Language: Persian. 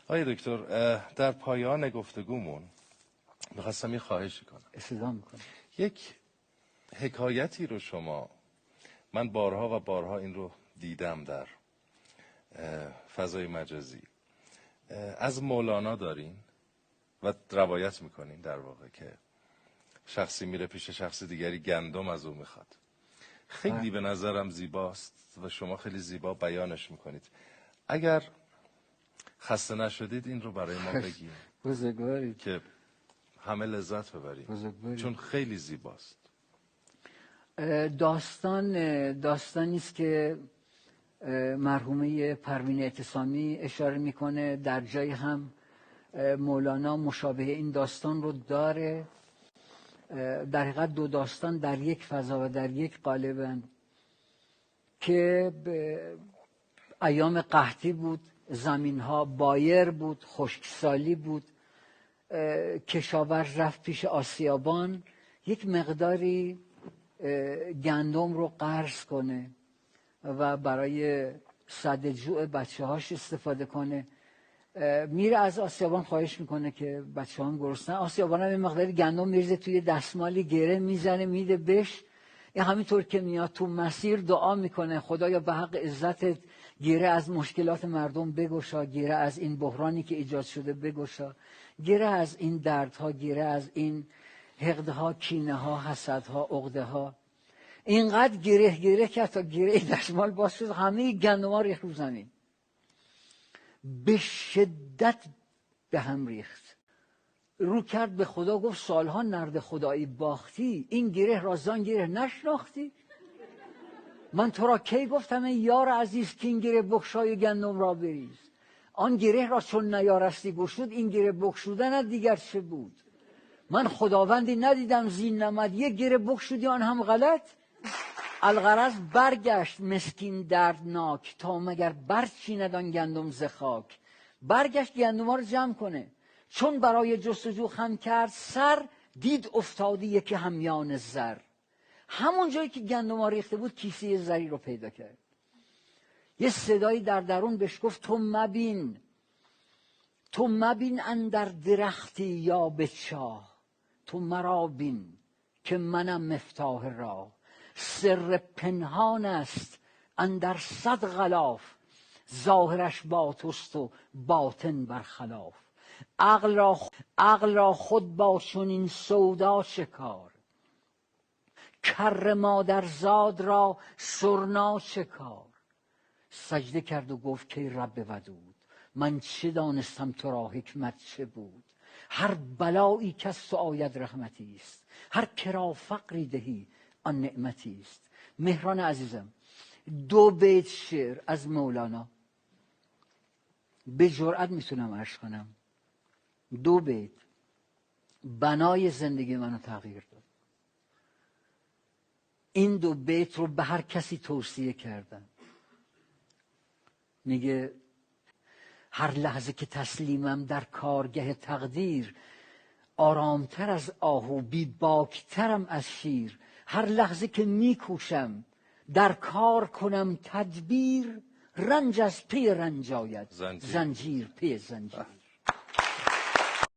آقای دکتر، در پایان گفتگومون می‌خواستم یه خواهشی کنم. استفاده میکنم. یک حکایتی رو شما، من بارها و بارها این رو دیدم در فضای مجازی، از مولانا دارین و روایت میکنین در واقع که شخصی میره پیش شخص دیگری گندم از او میخواد. خیلی به نظرم زیباست و شما خیلی زیبا بیانش میکنید. اگر خسته نشدید این رو برای ما بگید. بزرگواری. که همه لذت ببریم. بزرگواری. چون خیلی زیباست. داستانی است که مرحومه پروین اعتصامی اشاره میکنه. در جای هم مولانا مشابه این داستان رو داره. در حقیقت دو داستان در یک فضا و در یک قالبن که ایام قحطی بود، زمین ها بایر بود، خشکسالی بود. کشاورز رفت پیش آسیابان یک مقداری گندم رو قرض کنه و برای سد جوع بچه هاش استفاده کنه. میره از آسیابان خواهش میکنه که بچه هم گرسنن. آسیابان هم یه مقداری گندم میرزه توی دستمالی، گره میزنه میده بهش. این همینطور که میاد تو مسیر دعا میکنه خدایا به حق عزتت گره از مشکلات مردم بگشا، گره از این بحرانی که ایجاد شده بگشا، گره از این دردها، گره از این حقدها، کینه ها، حسدها، عقده ها. اینقدر گره کرد تا گره دستمال باز شد، همه گندم ها ریخت رو زمین، به شدت به هم ریخت. رو کرد به خدا گفت سالها نرد خدایی باختی، این گره را زان گره نشناختی؟ من تو را کی گفتم ای یار عزیز که این گره بخشای گندم را بریز؟ آن گره را چون نیارستی گشود، این گره بخشودن دیگر چه بود؟ من خداوندی ندیدم زین نمد، یک گره بخشودی آن هم غلط. الغرض برگشت مسکین دردناک، تا مگر برچیند آن گندم ز خاک. برگشت گندم‌ها رو جمع کنه، چون برای جستجو خم کرد سر، دید افتادی یکی همیان زر. همون جایی که گندم‌ها ریخته بود کیسه زری رو پیدا کرد. یه صدایی در درون بهش گفت تو مبین اندر درختی یا به چاه، تو مرا بین که منم مفتاح راه. سر پنهان است اندر صد غلاف، ظاهرش با توست و باطن برخلاف. عقل را خود با چنین سودا شکار، کر مادرزاد را سرنا شکار. سجده کرد و گفت که رب ودود، من چه دانستم تو را حکمت چه بود؟ هر بلایی که از تو آید رحمتی است، هر کرا فقری دهی آن نعمتی است. مهران عزیزم، 2 بیت شعر از مولانا به جرئت میتونم عرض کنم. 2 بیت بنای زندگی منو تغییر داد. این 2 بیت رو به هر کسی توصیه کردم. میگه هر لحظه که تسلیمم در کارگه تقدیر، آرامتر از آهو بی باکترم از شیر. هر لحظه که میکوشم در کار کنم تدبیر، رنج از پی رنج آید، زنجیر پی زنجیر.